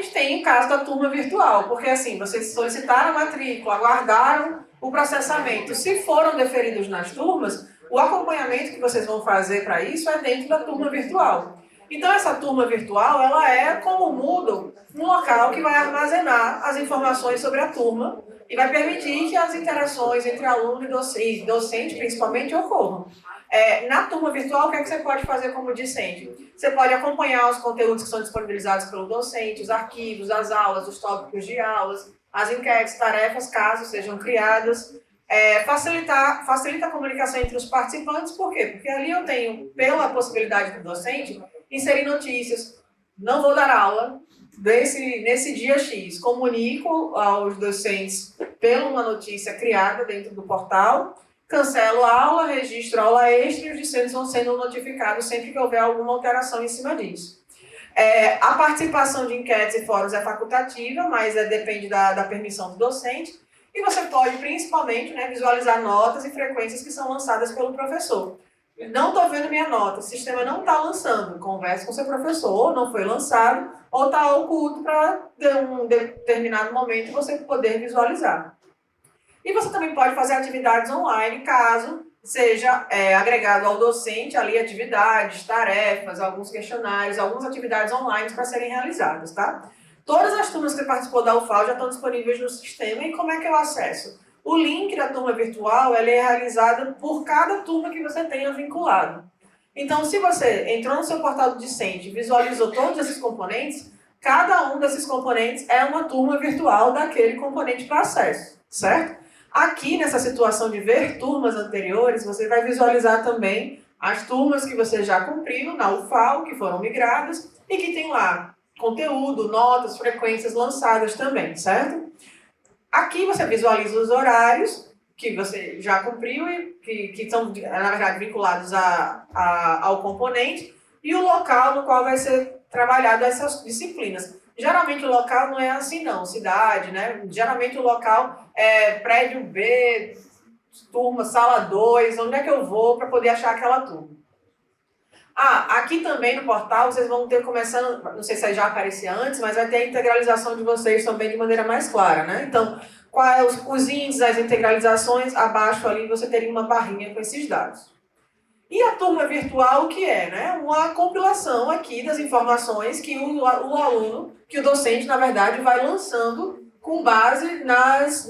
gente tem o caso da turma virtual, porque assim, vocês solicitaram a matrícula, aguardaram o processamento. Se foram deferidos nas turmas, o acompanhamento que vocês vão fazer para isso é dentro da turma virtual. Então, essa turma virtual, ela é como o Moodle, um local que vai armazenar as informações sobre a turma e vai permitir que as interações entre aluno e docente, principalmente, ocorram. Na turma virtual, o que é que você pode fazer como discente? Você pode acompanhar os conteúdos que são disponibilizados pelo docente, os arquivos, as aulas, os tópicos de aulas, as enquetes, tarefas, caso sejam criadas. Facilita a comunicação entre os participantes, por quê? Porque ali eu tenho, pela possibilidade do docente, inserir notícias. Não vou dar aula nesse dia X. Comunico aos docentes pela uma notícia criada dentro do portal, cancelo a aula, registro a aula extra e os discentes vão sendo notificados sempre que houver alguma alteração em cima disso. A participação de enquetes e fóruns é facultativa, mas depende da permissão do docente. E você pode, principalmente, visualizar notas e frequências que são lançadas pelo professor. Não estou vendo minha nota, o sistema não está lançando. Converse com seu professor, ou não foi lançado, ou está oculto para, em um determinado momento, você poder visualizar. E você também pode fazer atividades online, caso seja agregado ao docente ali atividades, tarefas, alguns questionários, algumas atividades online para serem realizadas, tá? Todas as turmas que participou da UFAL já estão disponíveis no sistema. E como é que eu acesso? O link da turma virtual é realizado por cada turma que você tenha vinculado. Então, se você entrou no seu portal do discente e visualizou todos esses componentes, cada um desses componentes é uma turma virtual daquele componente para acesso, certo? Aqui, nessa situação de ver turmas anteriores, você vai visualizar também as turmas que você já cumpriu na UFAL, que foram migradas, e que tem lá conteúdo, notas, frequências lançadas também, certo? Aqui você visualiza os horários que você já cumpriu e que estão, na verdade, vinculados ao componente e o local no qual vai ser trabalhado essas disciplinas. Geralmente o local não é assim não, cidade, né? Geralmente o local é prédio B, turma, sala 2, onde é que eu vou para poder achar aquela turma? Aqui também no portal vocês vão ter começando, não sei se já aparecia antes, mas vai ter a integralização de vocês também de maneira mais clara, né? Então, quais os índices, as integralizações, abaixo ali você teria uma barrinha com esses dados. E a turma virtual, o que é? Né? Uma compilação aqui das informações que o aluno, que o docente, na verdade, vai lançando com base nas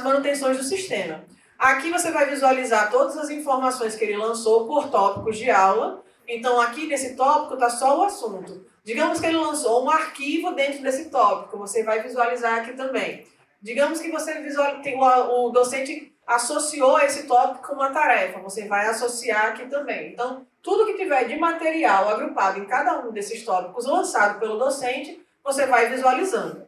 manutenções do sistema. Aqui você vai visualizar todas as informações que ele lançou por tópicos de aula. Então, aqui nesse tópico está só o assunto. Digamos que ele lançou um arquivo dentro desse tópico, você vai visualizar aqui também. Digamos que o docente associou esse tópico com uma tarefa, você vai associar aqui também. Então, tudo que tiver de material agrupado em cada um desses tópicos lançado pelo docente, você vai visualizando.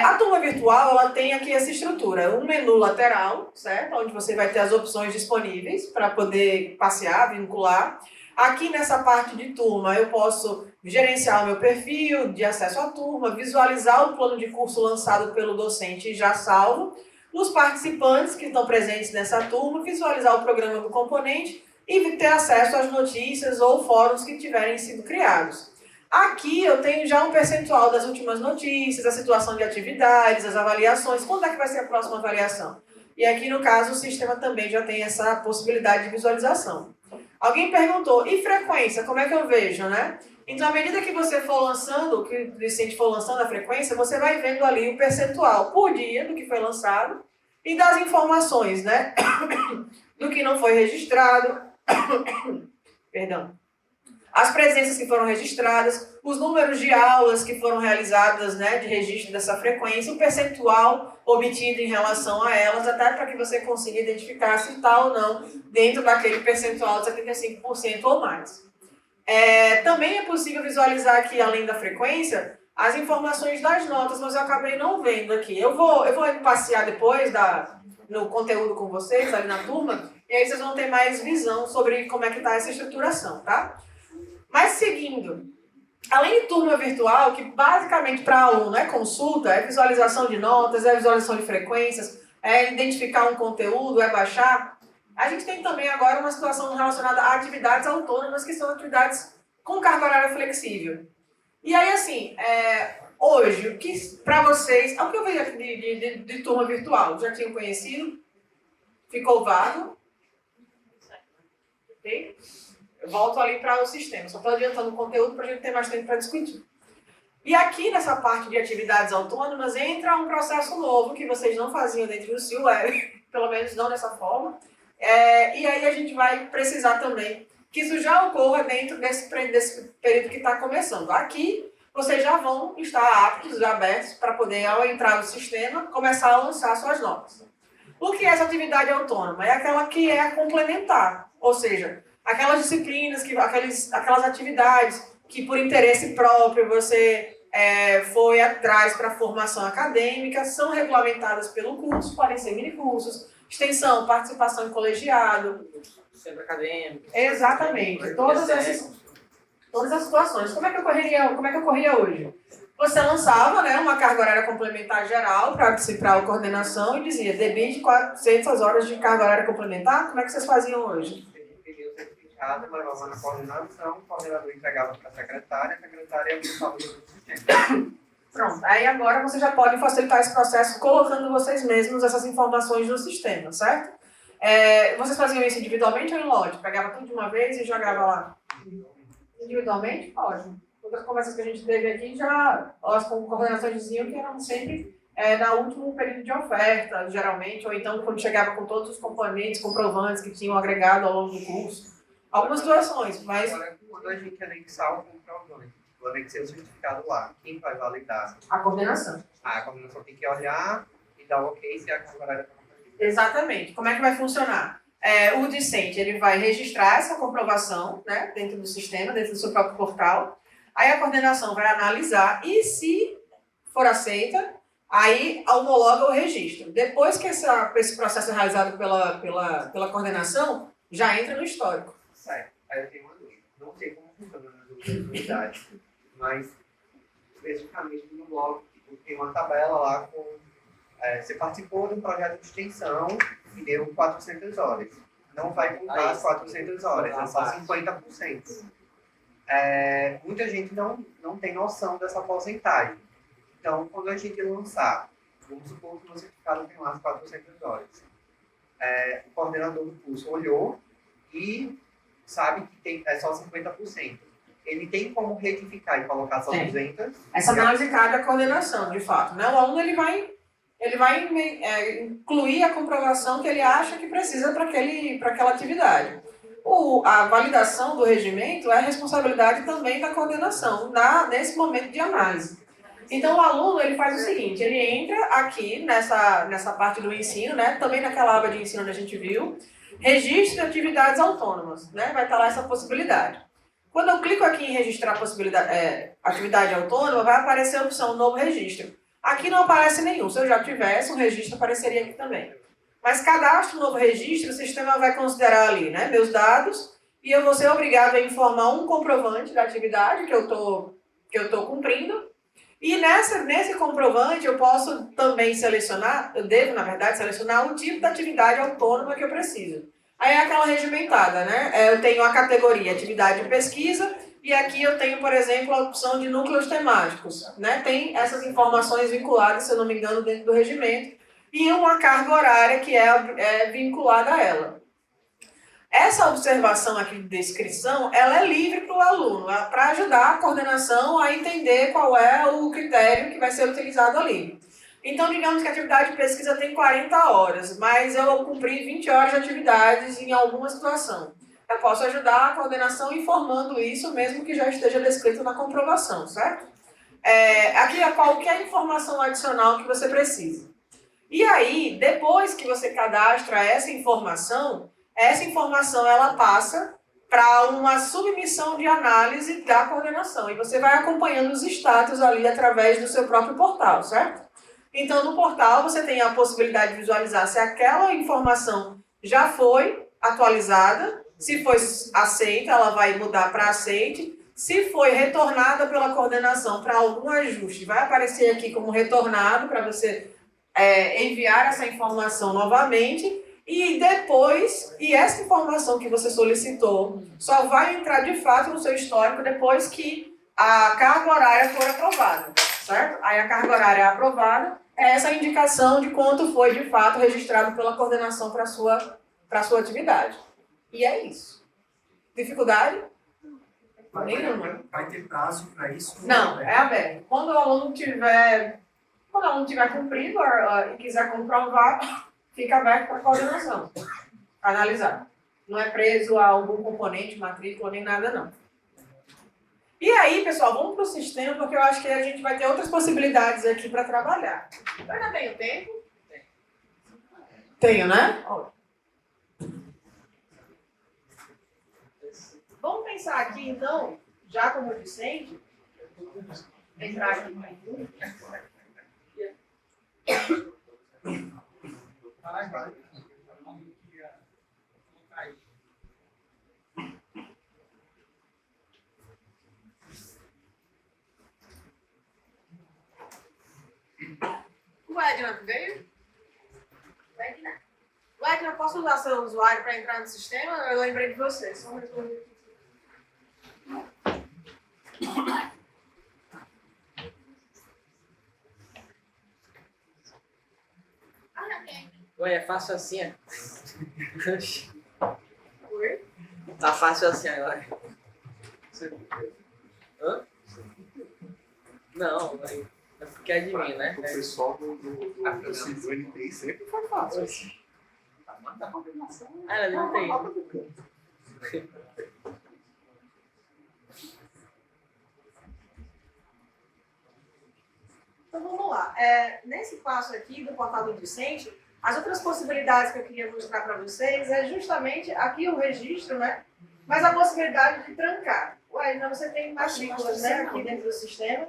A turma virtual, ela tem aqui essa estrutura, um menu lateral, certo? Onde você vai ter as opções disponíveis para poder passear, vincular. Aqui nessa parte de turma, eu posso gerenciar o meu perfil de acesso à turma, visualizar o plano de curso lançado pelo docente e já salvo, os participantes que estão presentes nessa turma, visualizar o programa do componente e ter acesso às notícias ou fóruns que tiverem sido criados. Aqui eu tenho já um percentual das últimas notícias, a situação de atividades, as avaliações, quando é que vai ser a próxima avaliação? E aqui no caso o sistema também já tem essa possibilidade de visualização. Alguém perguntou, e frequência, como é que eu vejo, né? Então, à medida que você for lançando, que o docente for lançando a frequência, você vai vendo ali o percentual por dia do que foi lançado e das informações, né? Do que não foi registrado, perdão. As presenças que foram registradas, os números de aulas que foram realizadas, né, de registro dessa frequência, o percentual obtido em relação a elas, até para que você consiga identificar se está ou não dentro daquele percentual de 75% ou mais. Também é possível visualizar aqui, além da frequência, as informações das notas, mas eu acabei não vendo aqui. Eu vou passear depois no conteúdo com vocês, ali na turma, e aí vocês vão ter mais visão sobre como é que está essa estruturação, tá? Mas seguindo, além de turma virtual, que basicamente para aluno é consulta, é visualização de notas, é visualização de frequências, é identificar um conteúdo, é baixar, a gente tem também agora uma situação relacionada a atividades autônomas, que são atividades com carga horária flexível. E aí, assim, hoje, o que para vocês, o que eu vejo de turma virtual? Já tinham conhecido? Ficou vago? Ok? Eu volto ali para o sistema, só estou adiantando o conteúdo para a gente ter mais tempo para discutir. E aqui nessa parte de atividades autônomas entra um processo novo que vocês não faziam dentro do CIUE, pelo menos não dessa forma. E aí a gente vai precisar também que isso já ocorra dentro desse período que está começando. Aqui vocês já vão estar aptos, já abertos, para poder, ao entrar no sistema, começar a lançar suas notas. O que é essa atividade autônoma? É aquela que é complementar, ou seja, aquelas disciplinas, aquelas atividades que por interesse próprio você foi atrás para a formação acadêmica, são regulamentadas pelo curso, podem ser minicursos, extensão, participação em colegiado. Centro acadêmico. Exatamente, todas as situações. Como é que ocorria hoje? Você lançava, né, uma carga horária complementar geral para a coordenação e dizia, debite 400 horas de carga horária complementar. Como é que vocês faziam hoje? Levava na coordenação, o coordenador entregava para a secretária imputava no sistema. Pronto, aí agora vocês já podem facilitar esse processo colocando vocês mesmos essas informações no sistema, certo? Vocês faziam isso individualmente ou em lote? Pegava tudo de uma vez e jogava lá? Individualmente? Pode. Todas as conversas que a gente teve aqui, as coordenações diziam que eram sempre no último período de oferta, geralmente, ou então quando chegava com todos os componentes, comprovantes que tinham agregado ao longo do curso. Algumas situações, mas... Agora, quando a gente anexar o comprovante, eu anexei o certificado lá, quem vai validar? A coordenação. A coordenação tem que olhar e dar o ok se a carga horária está complementar. Exatamente. Como é que vai funcionar? O discente ele vai registrar essa comprovação, né, dentro do sistema, dentro do seu próprio portal. Aí a coordenação vai analisar e, se for aceita, aí homologa o registro. Depois que esse processo é realizado pela coordenação, já entra no histórico. Certo. Aí eu tenho uma dúvida. Não sei como funciona nas outras unidades, mas especificamente no blog, tem uma tabela lá com... você participou de um projeto de extensão e deu 400 horas. Não vai contar as 400 horas, é só 50%. Muita gente não tem noção dessa porcentagem. Então, quando a gente lançar, vamos supor que o certificado tem lá as 400 horas. O coordenador do curso olhou e sabe que é só 50%. Ele tem como retificar e colocar só 200? Essa análise cabe à coordenação, de fato, né? O aluno ele vai incluir a comprovação que ele acha que precisa para aquela atividade. A validação do regimento é a responsabilidade também da coordenação nesse momento de análise. Então, o aluno ele faz o seguinte, ele entra aqui nessa parte do ensino, né? Também naquela aba de ensino onde a gente viu, registro de atividades autônomas, né? Vai estar lá essa possibilidade. Quando eu clico aqui em registrar atividade autônoma, vai aparecer a opção novo registro. Aqui não aparece nenhum. Se eu já tivesse, um registro apareceria aqui também. Mas cadastro novo registro, o sistema vai considerar ali, né, meus dados, e eu vou ser obrigado a informar um comprovante da atividade que eu tô cumprindo. E nesse comprovante eu posso também eu devo, na verdade, selecionar o tipo de atividade autônoma que eu preciso. Aí é aquela regimentada, né? Eu tenho a categoria atividade de pesquisa, e aqui eu tenho, por exemplo, a opção de núcleos temáticos, né? Tem essas informações vinculadas, se eu não me engano, dentro do regimento, e uma carga horária que é vinculada a ela. Essa observação aqui de descrição, ela é livre para o aluno, para ajudar a coordenação a entender qual é o critério que vai ser utilizado ali. Então, digamos que a atividade de pesquisa tem 40 horas, mas eu cumpri 20 horas de atividades em alguma situação. Eu posso ajudar a coordenação informando isso, mesmo que já esteja descrito na comprovação, certo? Aqui é qualquer informação adicional que você precise. E aí, depois que você cadastra essa informação ela passa para uma submissão de análise da coordenação. E você vai acompanhando os status ali através do seu próprio portal, certo? Então, no portal, você tem a possibilidade de visualizar se aquela informação já foi atualizada, se foi aceita, ela vai mudar para aceite. Se foi retornada pela coordenação para algum ajuste, vai aparecer aqui como retornado para você enviar essa informação novamente. E depois, essa informação que você solicitou só vai entrar de fato no seu histórico depois que a carga horária for aprovada, certo? aí a carga horária é aprovada, é essa indicação de quanto foi de fato registrado pela coordenação para a sua atividade. E é isso. Dificuldade? Nenhuma. Vai ter prazo para isso? Não, é aberto. Quando o aluno tiver cumprido e quiser comprovar, fica aberto para a coordenação. Analisar. Não é preso a algum componente, matrícula, nem nada, não. E aí, pessoal, vamos para o sistema, porque eu acho que a gente vai ter outras possibilidades aqui para trabalhar. Eu ainda tenho tempo? Tenho, né? Ó. Vamos pensar aqui, então, já como discente, entrar aqui no O Edna veio? O Edna, posso usar seu usuário para entrar no sistema? Eu lembrei de você. Só um minuto. Ué, é fácil assim, é? Oi? Tá fácil assim agora. Hã? Não, é porque é de mim, né? O pessoal do NTI sempre foi fácil. Ah, ela não tem. Então vamos lá. Nesse passo aqui do portal do discente, as outras possibilidades que eu queria mostrar para vocês é justamente aqui o registro, né? Mas a possibilidade de trancar. Ué, então você tem matrículas, né, aqui dentro do sistema.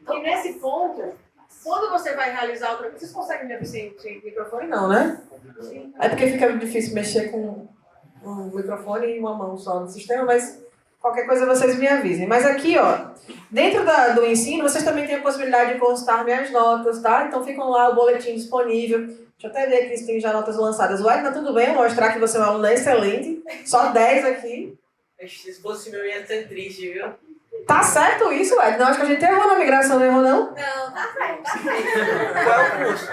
E nesse ponto, quando você vai realizar outra coisa, vocês conseguem me ouvir sem microfone? Não, né? É porque fica difícil mexer com um microfone e uma mão só no sistema, mas qualquer coisa vocês me avisem. Mas aqui, ó, dentro do ensino, vocês também têm a possibilidade de consultar minhas notas, tá? Então ficam lá o boletim disponível. Deixa eu até ver aqui se tem já notas lançadas. Edna, tudo bem? Vou mostrar que você é uma aluna excelente. Só 10 aqui. Se fosse meu, ia ser triste, viu? Tá certo isso, Edna? Não, acho que a gente errou na migração, não errou, não? Não, tá certo, tá certo. Qual é o curso?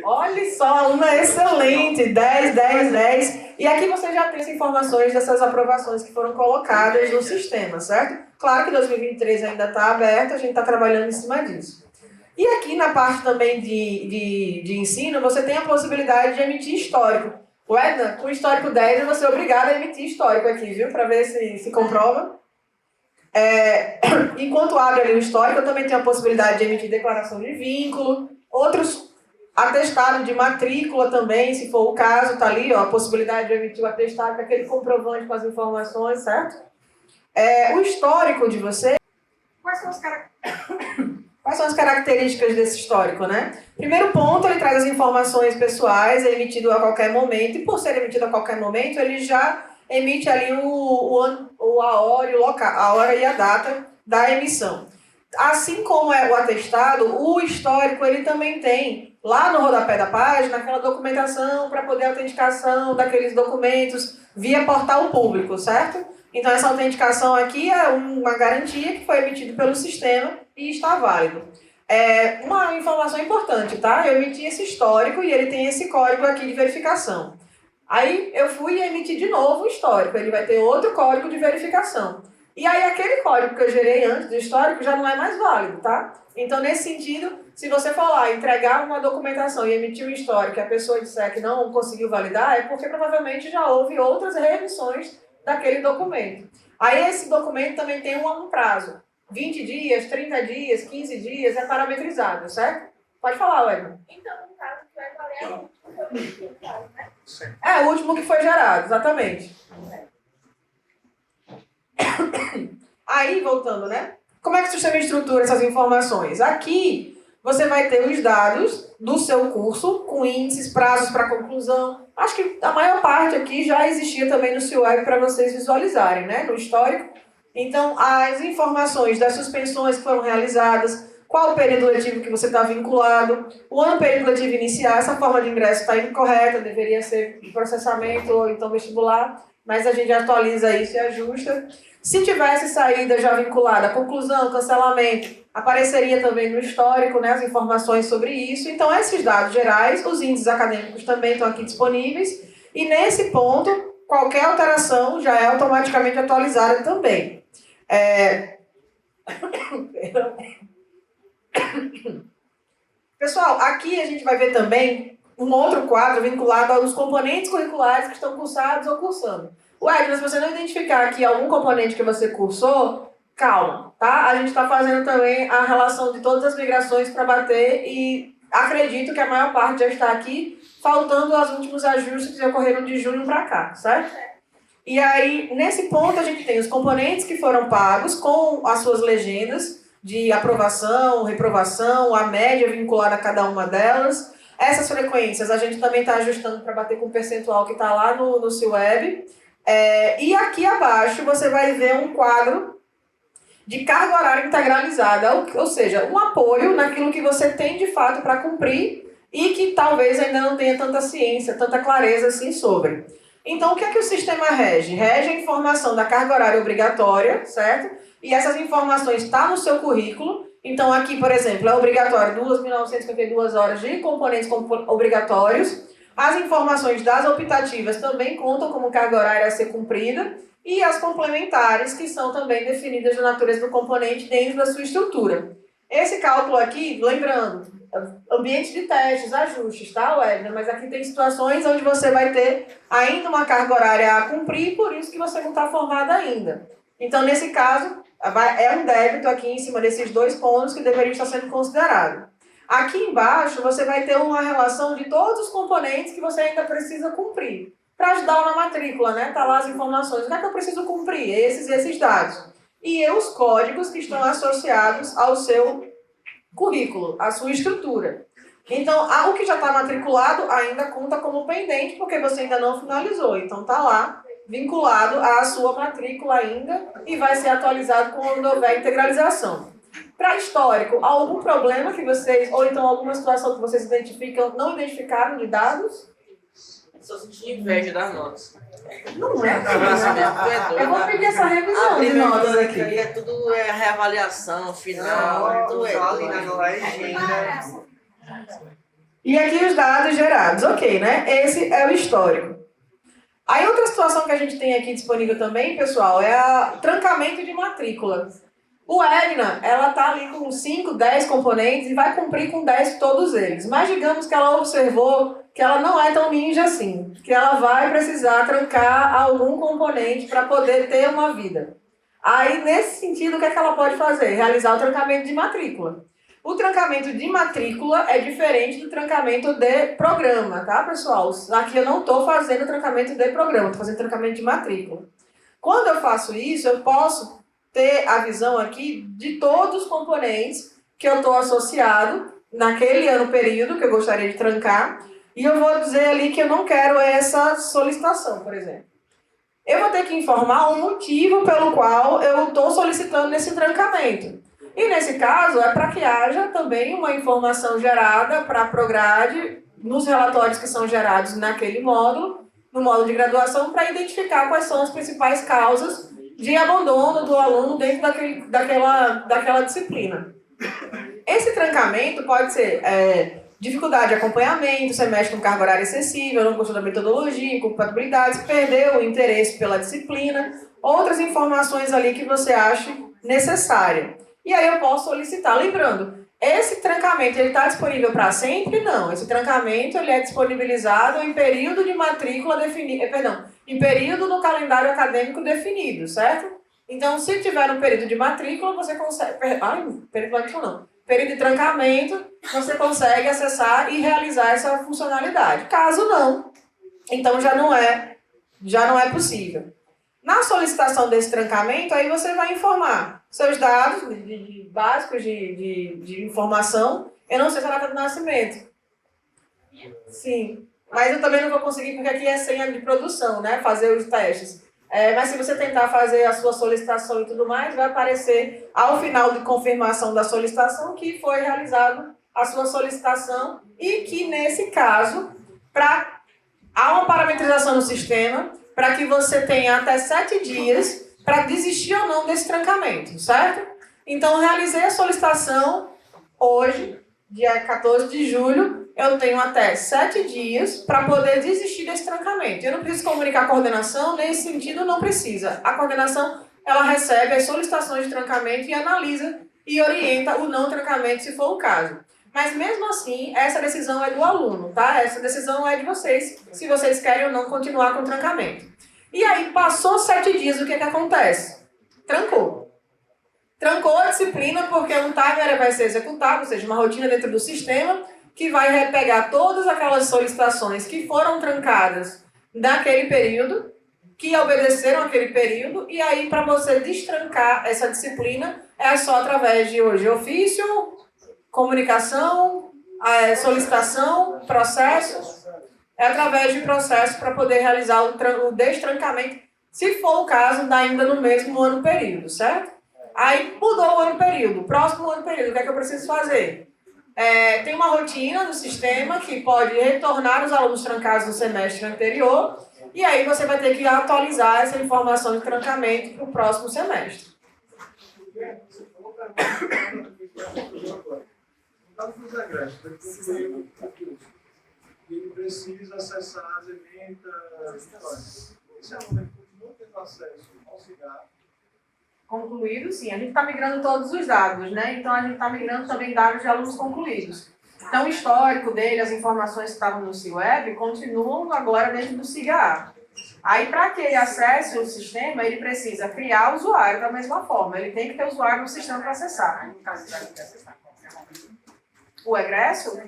Olha só, aluna excelente, 10, 10, 10. E aqui você já tem as informações dessas aprovações que foram colocadas no sistema, certo? Claro que 2023 ainda está aberto, a gente está trabalhando em cima disso. E aqui na parte também de ensino, você tem a possibilidade de emitir histórico. O Edna, com o histórico 10, você é obrigado a emitir histórico aqui, viu? Para ver se comprova. Enquanto abre ali o histórico, eu também tenho a possibilidade de emitir declaração de vínculo, outros atestado de matrícula também, se for o caso, tá ali, ó, a possibilidade de emitir o atestado, aquele comprovante com as informações, certo? O histórico de você, quais são as características desse histórico, né? Primeiro ponto, ele traz as informações pessoais, é emitido a qualquer momento, e por ser emitido a qualquer momento, ele já emite ali a hora e a data da emissão. Assim como é o atestado, o histórico ele também tem lá no rodapé da página aquela documentação para poder autenticação daqueles documentos via portal público, certo? Então essa autenticação aqui é uma garantia que foi emitida pelo sistema e está válido. Uma informação importante, tá? Eu emiti esse histórico e ele tem esse código aqui de verificação. Aí eu fui e emiti de novo o histórico, ele vai ter outro código de verificação. E aí aquele código que eu gerei antes do histórico já não é mais válido, tá? Então, nesse sentido, se você for lá entregar uma documentação e emitir um histórico e a pessoa disser que não conseguiu validar, é porque provavelmente já houve outras revisões daquele documento. Aí esse documento também tem um prazo. 20 dias, 30 dias, 15 dias, é parametrizado, certo? Pode falar, Edna. Então, no caso, que vai valer a última, né? É, o último que foi gerado, exatamente. Aí, voltando, né? Como é que o sistema estrutura essas informações? Aqui, você vai ter os dados do seu curso, com índices, prazos para conclusão. Acho que a maior parte aqui já existia também no CIWeb para vocês visualizarem, né? No histórico. Então, as informações das suspensões que foram realizadas, qual o período letivo que você está vinculado, o ano período letivo inicial, essa forma de ingresso está incorreta, deveria ser processamento ou então vestibular. mas a gente atualiza isso e ajusta. Se tivesse saída já vinculada, conclusão, cancelamento, apareceria também no histórico, né, as informações sobre isso. Então, esses dados gerais, os índices acadêmicos também estão aqui disponíveis. E nesse ponto, qualquer alteração já é automaticamente atualizada também. Pessoal, aqui a gente vai ver também um outro quadro vinculado aos componentes curriculares que estão cursados ou cursando. Edna, se você não identificar aqui algum componente que você cursou, calma, tá? A gente está fazendo também a relação de todas as migrações para bater e acredito que a maior parte já está aqui, faltando os últimos ajustes que ocorreram de junho para cá, certo? E aí, nesse ponto, a gente tem os componentes que foram pagos com as suas legendas de aprovação, reprovação, a média vinculada a cada uma delas. Essas frequências a gente também está ajustando para bater com o percentual que está lá no CIEB. E aqui abaixo você vai ver um quadro de carga horária integralizada, ou seja, um apoio naquilo que você tem de fato para cumprir e que talvez ainda não tenha tanta ciência, tanta clareza assim sobre. Então, o que é que o sistema rege? Rege a informação da carga horária obrigatória, certo? E essas informações estão no seu currículo. Então, aqui, por exemplo, é obrigatório 2.952 horas de componentes obrigatórios. As informações das optativas também contam como carga horária a ser cumprida. E as complementares, que são também definidas na natureza do componente dentro da sua estrutura. Esse cálculo aqui, lembrando, ambiente de testes, ajustes, tá, Edna? Mas aqui tem situações onde você vai ter ainda uma carga horária a cumprir, por isso que você não está formada ainda. Então, nesse caso, é um débito aqui em cima desses dois pontos que deveriam estar sendo considerados. Aqui embaixo, você vai ter uma relação de todos os componentes que você ainda precisa cumprir. Para ajudar na matrícula, né? Tá lá as informações. O que é que eu preciso cumprir? Esses e esses dados. E os códigos que estão associados ao seu currículo, à sua estrutura. Então, o que já está matriculado ainda conta como pendente, porque você ainda não finalizou. Então, tá lá, vinculado à sua matrícula ainda, e vai ser atualizado quando houver integralização. Para histórico, algum problema que vocês, ou então alguma situação que vocês identificam, não identificaram de dados? Só senti inveja das notas. Não é? Eu vou pedir essa revisão de notas aqui. É tudo reavaliação final, tudo só ali na legenda. E aqui os dados gerados, ok, né? Esse é o histórico. Aí outra situação que a gente tem aqui disponível também, pessoal, é o trancamento de matrícula. O Edna, ela tá ali com 5, 10 componentes e vai cumprir com 10 todos eles. Mas digamos que ela observou que ela não é tão ninja assim, que ela vai precisar trancar algum componente para poder ter uma vida. Aí, nesse sentido, o que é que ela pode fazer? Realizar o trancamento de matrícula. O trancamento de matrícula é diferente do trancamento de programa, tá, pessoal? Aqui eu não estou fazendo trancamento de programa, estou fazendo trancamento de matrícula. Quando eu faço isso, eu posso ter a visão aqui de todos os componentes que eu estou associado naquele ano período que eu gostaria de trancar, e eu vou dizer ali que eu não quero essa solicitação, por exemplo. Eu vou ter que informar um motivo pelo qual eu estou solicitando esse trancamento. E nesse caso, é para que haja também uma informação gerada para a Prograde, nos relatórios que são gerados naquele módulo, no módulo de graduação, para identificar quais são as principais causas de abandono do aluno dentro daquela disciplina. Esse trancamento pode ser dificuldade de acompanhamento, semestre com carga horária excessiva, não gostou da metodologia, incompatibilidades, perdeu o interesse pela disciplina, outras informações ali que você ache necessária. E aí eu posso solicitar. Lembrando, esse trancamento está disponível para sempre? Não. Esse trancamento ele é disponibilizado em período de matrícula definido, em período no calendário acadêmico definido, certo? Então, se tiver um período de matrícula, você consegue... Período de trancamento, você consegue acessar e realizar essa funcionalidade. Caso não, então já não é possível. Na solicitação desse trancamento, aí você vai informar seus dados básicos de informação. Eu não sei se é a data de nascimento. Sim, mas eu também não vou conseguir, porque aqui é senha de produção, né? Fazer os testes. Mas se você tentar fazer a sua solicitação e tudo mais, vai aparecer ao final de confirmação da solicitação que foi realizado a sua solicitação e que, nesse caso, há uma parametrização no sistema, para que você tenha até 7 dias para desistir ou não desse trancamento, certo? Então, eu realizei a solicitação hoje, dia 14 de julho, eu tenho até 7 dias para poder desistir desse trancamento. Eu não preciso comunicar a coordenação, nesse sentido não precisa. A coordenação, ela recebe as solicitações de trancamento e analisa e orienta o não trancamento, se for o caso. Mas mesmo assim, essa decisão é do aluno, tá? Essa decisão é de vocês, se vocês querem ou não continuar com o trancamento. E aí, passou 7 dias, o que acontece? Trancou. Trancou a disciplina porque um timer vai ser executado, ou seja, uma rotina dentro do sistema, que vai pegar todas aquelas solicitações que foram trancadas naquele período, que obedeceram aquele período, e aí para você destrancar essa disciplina, é só através de hoje ofício, comunicação, solicitação, processo, é através de processo para poder realizar o destrancamento, se for o caso, ainda no mesmo ano período, certo? Aí mudou o ano período, próximo ano período, o que é que eu preciso fazer? Tem uma rotina do sistema que pode retornar os alunos trancados no semestre anterior, e aí você vai ter que atualizar essa informação de trancamento para o próximo semestre. No caso dos egressos, ele concluiu o curso e ele precisa acessar as emendas. Esse aluno continua tendo acesso ao cigarro. Concluído, sim. A gente está migrando todos os dados, né? Então, a gente está migrando também dados de alunos concluídos. Então, o histórico dele, as informações que estavam no CIWeb, continuam agora dentro do SIGA. Aí, para que ele acesse o sistema, ele precisa criar o usuário da mesma forma. Ele tem que ter usuário no sistema para acessar. O egresso?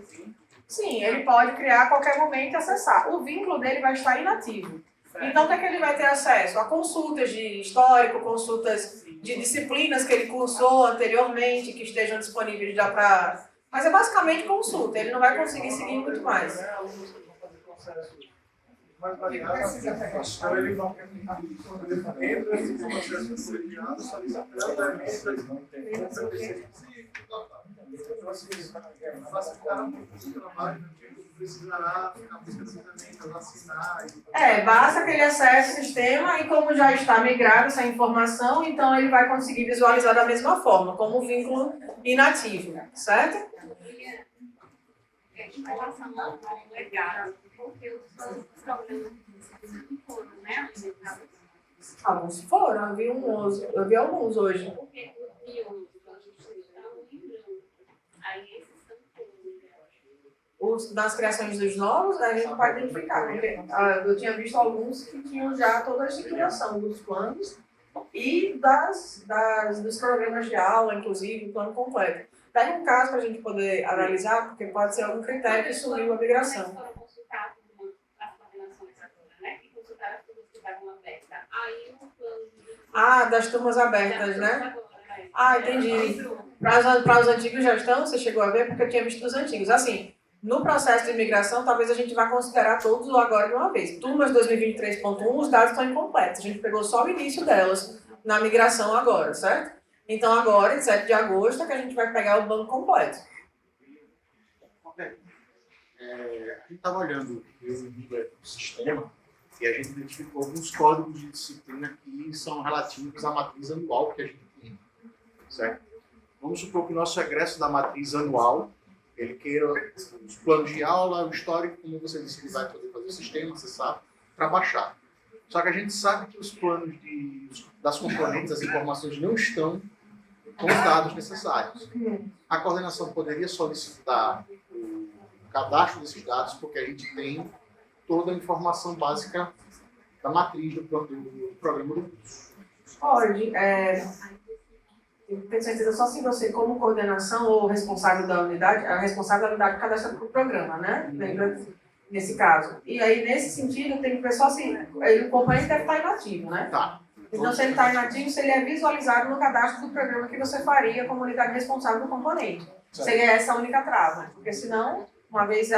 Sim, ele pode criar a qualquer momento e acessar. O vínculo dele vai estar inativo. Então, o que é que ele vai ter acesso? A consultas de histórico, consultas de disciplinas que ele cursou anteriormente, que estejam disponíveis já para... Mas é basicamente consulta, ele não vai conseguir seguir muito mais. Alunos que vão fazer processo mais variados, então ele não entra nesse processo colegiado, solicitando a emenda, então, assim, facilitar um pouco o trabalho, precisará na busca das emendas, assinar. Basta que ele acesse o sistema e como já está migrado essa informação, então ele vai conseguir visualizar da mesma forma, como vínculo inativo, certo? Em relação ao legado, porque os problemas não foram, né? Alguns foram, eu vi alguns hoje. Porque o biônico, a gente está lembrando. Aí esses são todos. Das criações dos novos, a gente não pode identificar, porque eu tinha visto alguns que tinham já toda a estruturação dos planos e dos programas de aula, inclusive, o plano completo. Pega um caso para a gente poder analisar, porque pode ser algum critério que sumiu a migração. Mas foram consultar as coordenações agora, né? E consultar as turmas que estavam abertas. Aí o plano... Das turmas abertas, né? Agora, Entendi. Para os antigos já estão, você chegou a ver, porque eu tinha visto dos antigos. Assim, no processo de imigração, talvez a gente vá considerar todos agora de uma vez. Turmas 2023.1, os dados estão incompletos. A gente pegou só o início delas na migração agora, certo? Então agora, em 7 de agosto, é que a gente vai pegar o banco completo. A gente estava olhando o sistema e a gente identificou alguns códigos de disciplina que são relativos à matriz anual que a gente tem, certo? Vamos supor que o nosso egresso da matriz anual, ele queira os planos de aula, o histórico, como você disse, ele vai poder fazer o sistema, acessar, para baixar. Só que a gente sabe que os planos das componentes, as informações não estão com os dados necessários. A coordenação poderia solicitar o cadastro desses dados, porque a gente tem toda a informação básica da matriz do programa do curso. Pode. Eu tenho certeza só se você, como coordenação ou responsável da unidade, a responsável da unidade cadastra para o programa, né? Lembra? Nesse caso. E aí, nesse sentido, tem que ver só se o componente deve estar inativo, né? Tá. Então, se ele está inativo, se ele é visualizado no cadastro do programa que você faria como unidade responsável do componente. Certo. Seria essa a única trava. Porque senão, uma vez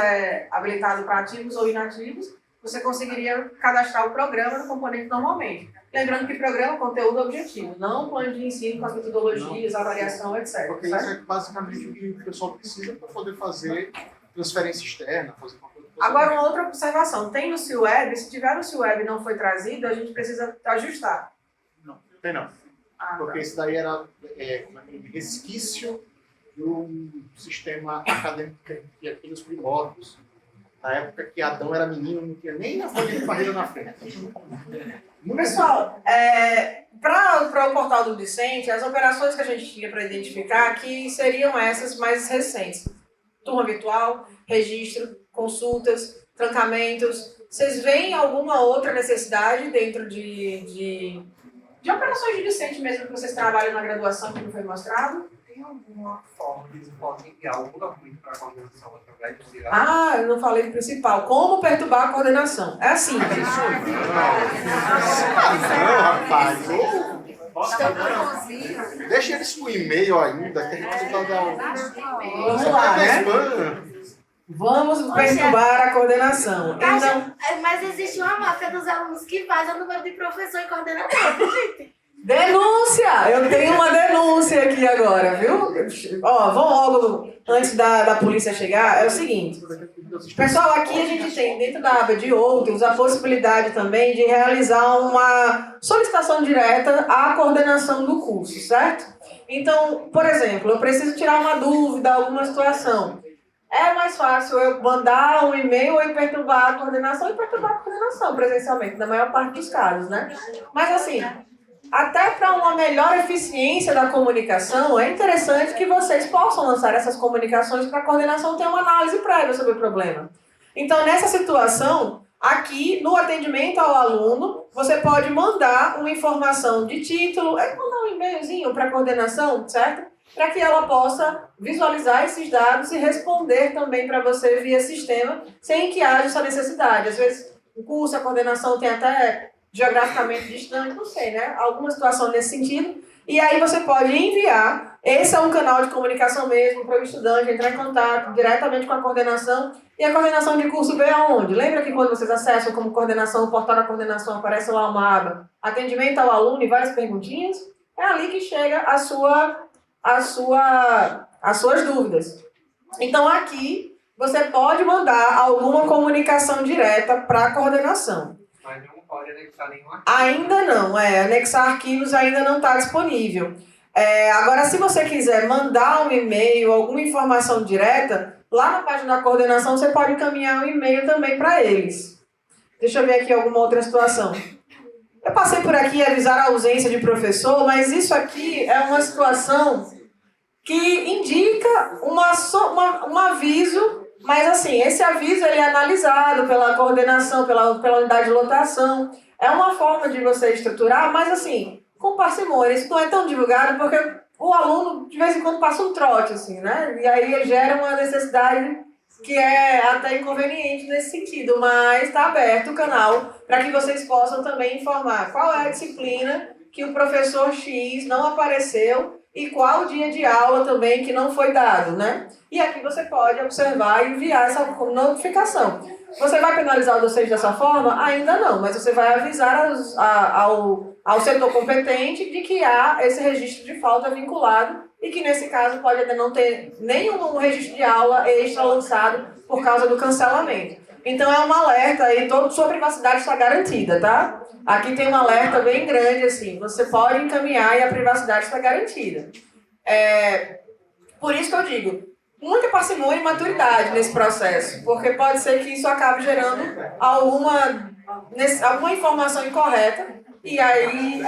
habilitado para ativos ou inativos, você conseguiria cadastrar o programa no componente normalmente. Lembrando que programa é conteúdo objetivo, não plano de ensino com as metodologias, avaliação, etc. Porque isso é basicamente o que o pessoal precisa para poder fazer transferência externa, fazer uma coisa Agora, uma outra observação. Tem no CIWeb, se tiver no CIWeb e não foi trazido, a gente precisa ajustar. Não, tem não. Ah, Porque isso daí era como é que é, resquício de um sistema acadêmico que tinha aqui nos primórdios. Na época que Adão era menino, não tinha nem a folha de barreira na frente. Pessoal, para o portal do discente, as operações que a gente tinha para identificar aqui seriam essas mais recentes. Turma virtual, registro, consultas, trancamentos. Vocês veem alguma outra necessidade dentro de operações de discente mesmo que vocês trabalham na graduação que não foi mostrado? Tem alguma forma que eles podem enviar algum documento para a coordenação através do CIWeb? Ah, eu não falei do principal. Como perturbar a coordenação? É assim. Não, rapaz. Deixa eles com e-mail ainda, que a gente vai dar um... Vamos lá, né? Vamos perturbar a coordenação. Então, Mas existe uma máfia dos alunos que faz o número de professor e coordenador, gente. denúncia! Eu tenho uma denúncia aqui agora, viu? Ó, vamos logo, antes da polícia chegar, é o seguinte. Pessoal, aqui a gente tem, dentro da aba de outros, a possibilidade também de realizar uma solicitação direta à coordenação do curso, certo? Então, por exemplo, eu preciso tirar uma dúvida, alguma situação. É mais fácil eu mandar um e-mail ou perturbar a coordenação presencialmente, na maior parte dos casos, né? Mas assim, até para uma melhor eficiência da comunicação, é interessante que vocês possam lançar essas comunicações para a coordenação ter uma análise prévia sobre o problema. Então, nessa situação, aqui no atendimento ao aluno, você pode mandar uma informação de título, mandar um e-mailzinho para a coordenação, certo? Para que ela possa visualizar esses dados e responder também para você via sistema, sem que haja essa necessidade. Às vezes, o curso, a coordenação tem até geograficamente distante, não sei, né? Alguma situação nesse sentido. E aí você pode enviar. Esse é um canal de comunicação mesmo para o estudante entrar em contato diretamente com a coordenação. E a coordenação de curso veio aonde? Lembra que quando vocês acessam como coordenação, o portal da coordenação, aparece lá uma aba atendimento ao aluno e várias perguntinhas? É ali que chega as suas dúvidas. Então aqui você pode mandar alguma comunicação direta para a coordenação. Mas não pode anexar nenhum arquivo. Ainda não, anexar arquivos ainda não está disponível. Agora, se você quiser mandar um e-mail, alguma informação direta, lá na página da coordenação você pode encaminhar um e-mail também para eles. Deixa eu ver aqui alguma outra situação. Eu passei por aqui avisar a ausência de professor, mas isso aqui é uma situação que indica um aviso. Mas, assim, esse aviso ele é analisado pela coordenação, pela unidade de lotação. É uma forma de você estruturar, mas, assim, com parcimônia. Isso não é tão divulgado porque o aluno, de vez em quando, passa um trote, assim, né? E aí gera uma necessidade que é até inconveniente nesse sentido. Mas está aberto o canal para que vocês possam também informar qual é a disciplina que o professor X não apareceu e qual o dia de aula também que não foi dado, né? E aqui você pode observar e enviar essa notificação. Você vai penalizar o docente dessa forma? Ainda não, mas você vai avisar ao setor competente de que há esse registro de falta vinculado e que, nesse caso, pode até não ter nenhum registro de aula extra lançado por causa do cancelamento. Então, é um alerta aí, sua privacidade está garantida, tá? Aqui tem um alerta bem grande, assim, você pode encaminhar e a privacidade está garantida. Por isso que eu digo, muita parcimônia e maturidade nesse processo, porque pode ser que isso acabe gerando alguma informação incorreta, e aí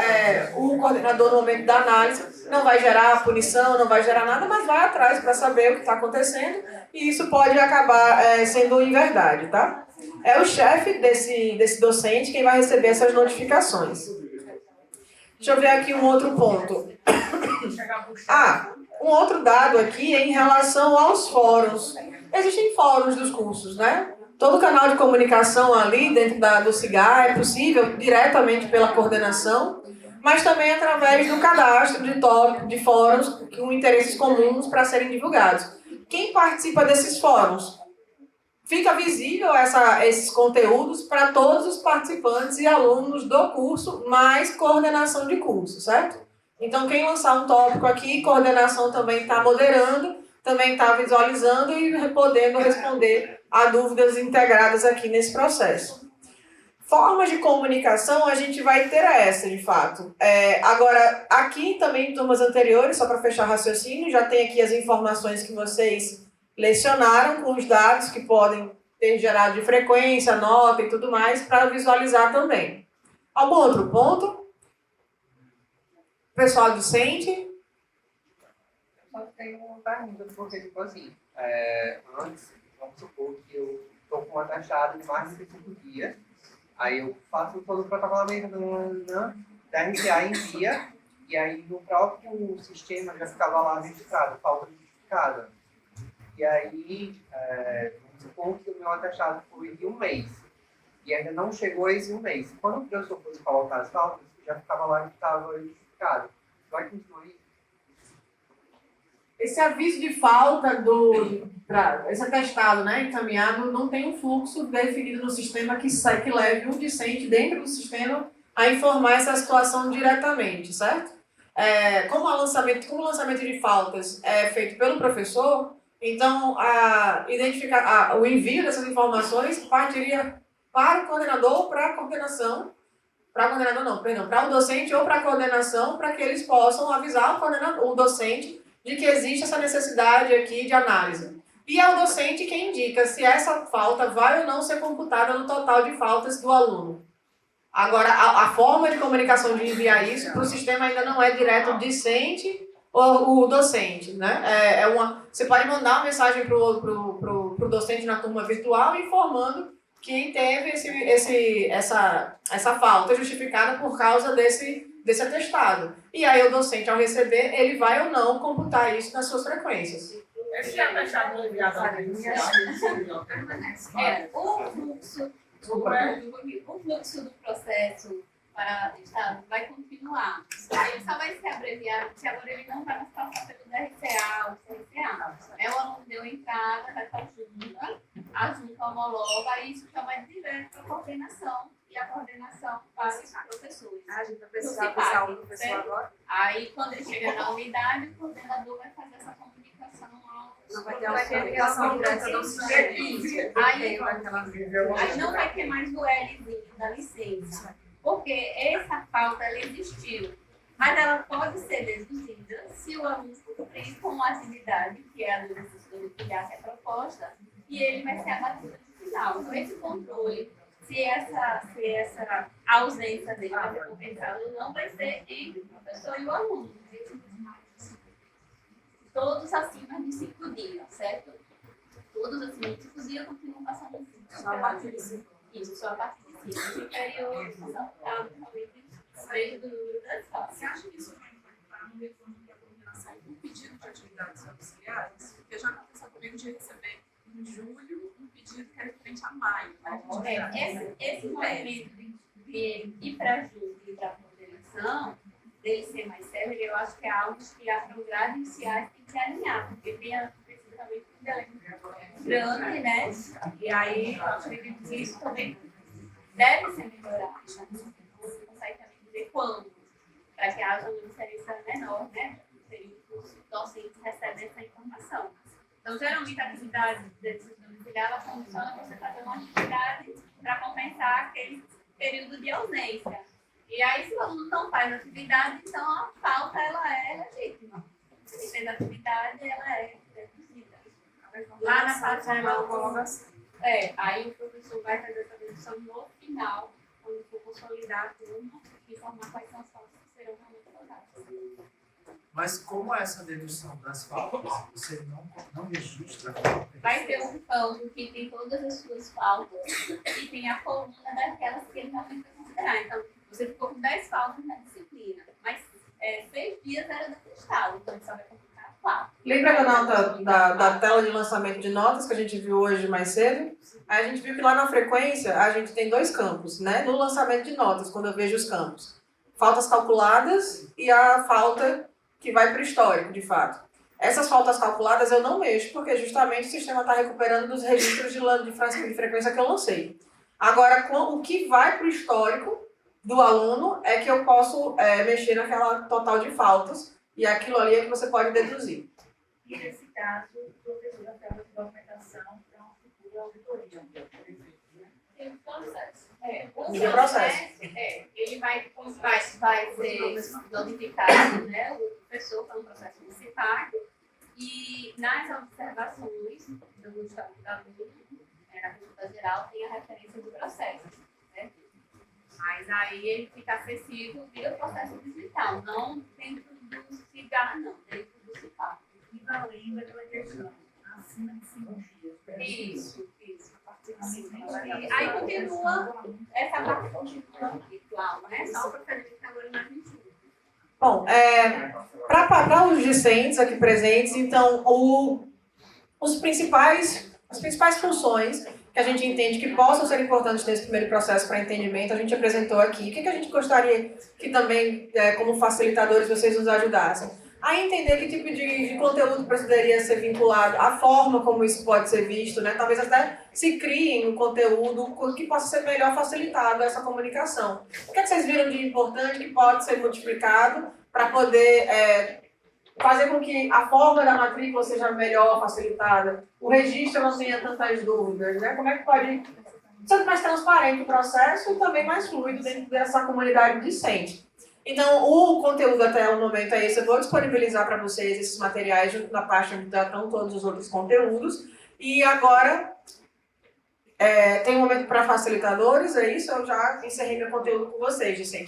o coordenador, no momento da análise, não vai gerar punição, não vai gerar nada, mas vai atrás para saber o que está acontecendo, e isso pode acabar sendo inverdade, tá? É o chefe desse docente quem vai receber essas notificações. Deixa eu ver aqui um outro ponto. Um outro dado aqui é em relação aos fóruns. Existem fóruns dos cursos, né? Todo canal de comunicação ali dentro do CIGA é possível diretamente pela coordenação, mas também através do cadastro de fóruns com interesses comuns para serem divulgados. Quem participa desses fóruns? Fica visível esses conteúdos para todos os participantes e alunos do curso, mais coordenação de curso, certo? Então, quem lançar um tópico aqui, coordenação também está moderando, também está visualizando e podendo responder a dúvidas integradas aqui nesse processo. Formas de comunicação, a gente vai ter essa, de fato. Agora, aqui também em turmas anteriores, só para fechar raciocínio, já tem aqui as informações que vocês lecionaram com os dados que podem ter gerado de frequência, nota e tudo mais, para visualizar também. Algum outro ponto? Pessoal docente? Eu só tenho uma pergunta, porque, tipo assim, antes, vamos supor que eu estou com uma taxada de mais de 5 dias, aí eu faço todo o protocolamento da RTA envia, e aí no próprio sistema já ficava lá registrado, falta justificada. E aí, vamos supor que o meu atestado foi de 1 mês, e ainda não chegou esse 1 mês. Quando o professor fosse colocar as faltas, já ficava lá que estava justificado. Vai continuar isso? Esse aviso de falta esse atestado, né, encaminhado, não tem um fluxo definido no sistema que leve o discente dentro do sistema a informar essa situação diretamente, certo? Como o lançamento de faltas é feito pelo professor, então o envio dessas informações partiria para o coordenador ou para a coordenação, para o docente ou para a coordenação, para que eles possam avisar o docente de que existe essa necessidade aqui de análise. E é o docente quem indica se essa falta vai ou não ser computada no total de faltas do aluno. Agora, a forma de comunicação de enviar isso para o sistema ainda não é direto discente ou o docente, né? Você pode mandar uma mensagem para o docente na turma virtual informando que teve essa falta justificada por causa desse atestado. E aí o docente, ao receber, ele vai ou não computar isso nas suas frequências. Esse atestado enviado ao o fluxo do processo para o Estado vai continuar. Ele só vai ser abreviado se agora ele não vai mais passar pelo DRCA ou CRCA. O aluno deu entrada, vai para a junta homologa, e isso já vai direto para a coordenação, e a coordenação para os professores. A gente vai precisar avisar o professor agora? Aí, quando ele chegar na unidade, o coordenador vai fazer essa comunicação não vai ter autorização direta do sistema. Aí não vai ter mais o Lzinho da licença, porque essa falta ela existiu, mas ela pode ser deduzida se o aluno cumprir com a atividade, que é a do domiciliar que é proposta, e ele vai ser abatido no final. Então, esse controle, se essa ausência dele vai ser compensada ou não, vai ser entre o professor e o aluno. Todos acima de 5 dias, certo? Todos acima de 5 dias continuam passando assim. Só a partir de 5. Isso, só a partir de 5. Superior, desde o número das fases. Você acha que isso vai impactar no retorno para a coordenação com pedido de atividades auxiliares? Porque já aconteceu comigo de receber em julho um pedido que era referente a maio. Esse movimento de ir para julho e para a coordenação, dele ser mais sério, eu acho que é algo que as grades iniciais têm que se alinhar, porque precisa também de um grande, né? E aí, eu acredito que isso também deve ser melhorado. Você consegue também dizer quando, para que haja uma diferença menor, né? Os docentes recebem essa informação. Então, geralmente, a atividade domiciliar, ela funciona você fazer uma atividade para compensar aquele período de ausência. E aí, se o aluno não faz atividade, então a falta ela é legítima. Se fez atividade, ela é reduzida. Lá na parte da homologação. Aí o professor vai fazer essa dedução no final, quando for consolidar a turma, e informar quais são as faltas que serão realmente rodadas. Mas como é essa dedução das faltas? Você não registra a falta? Vai ter um campo que tem todas as suas faltas e tem a coluna daquelas que ele realmente vai considerar. Então, você ficou com 10 faltas na disciplina, mas 6 dias era do atestado, então só vai computar 4. Lembra da nota da tela de lançamento de notas que a gente viu hoje mais cedo? Aí a gente viu que lá na frequência a gente tem 2 campos, né? No lançamento de notas, quando eu vejo os campos. Faltas calculadas e a falta que vai para o histórico, de fato. Essas faltas calculadas eu não mexo, porque justamente o sistema está recuperando dos registros de frequência que eu lancei. Agora, o que vai para o histórico do aluno é que eu posso mexer naquela total de faltas, e aquilo ali é que você pode deduzir. E esse caso, o professor da tela de documentação para uma futura auditoria, por exemplo, né? Tem um processo. O processo, ele vai ser notificado, né, o professor para um processo disciplinar, e nas observações do Estatuto da Aluno, na consulta geral, tem a referência do processo, né? Mas aí ele fica acessível via processo digital, não dentro do CIGAR, não, dentro do CIPAR. E valendo aquela questão, acima de 5 dias. Isso. Aí continua, essa parte continua virtual, né? Só o procedimento agora na 21. Bom, para os discentes aqui presentes, então, as principais funções que a gente entende que possam ser importantes nesse primeiro processo para entendimento, a gente apresentou aqui. O que a gente gostaria que também, como facilitadores, vocês nos ajudassem? A entender que tipo de conteúdo poderia ser vinculado, a forma como isso pode ser visto, né? Talvez até se criem um conteúdo que possa ser melhor facilitado essa comunicação. O que vocês viram de importante que pode ser multiplicado para poder fazer com que a forma da matrícula seja melhor facilitada, o registro não tenha tantas dúvidas, né? Como é que pode ser mais transparente o processo e também mais fluido dentro dessa comunidade discente? Então, o conteúdo até o momento é esse. Eu vou disponibilizar para vocês esses materiais junto na página onde estão todos os outros conteúdos. E agora, tem um momento para facilitadores, é isso? Eu já encerrei meu conteúdo com vocês, discente.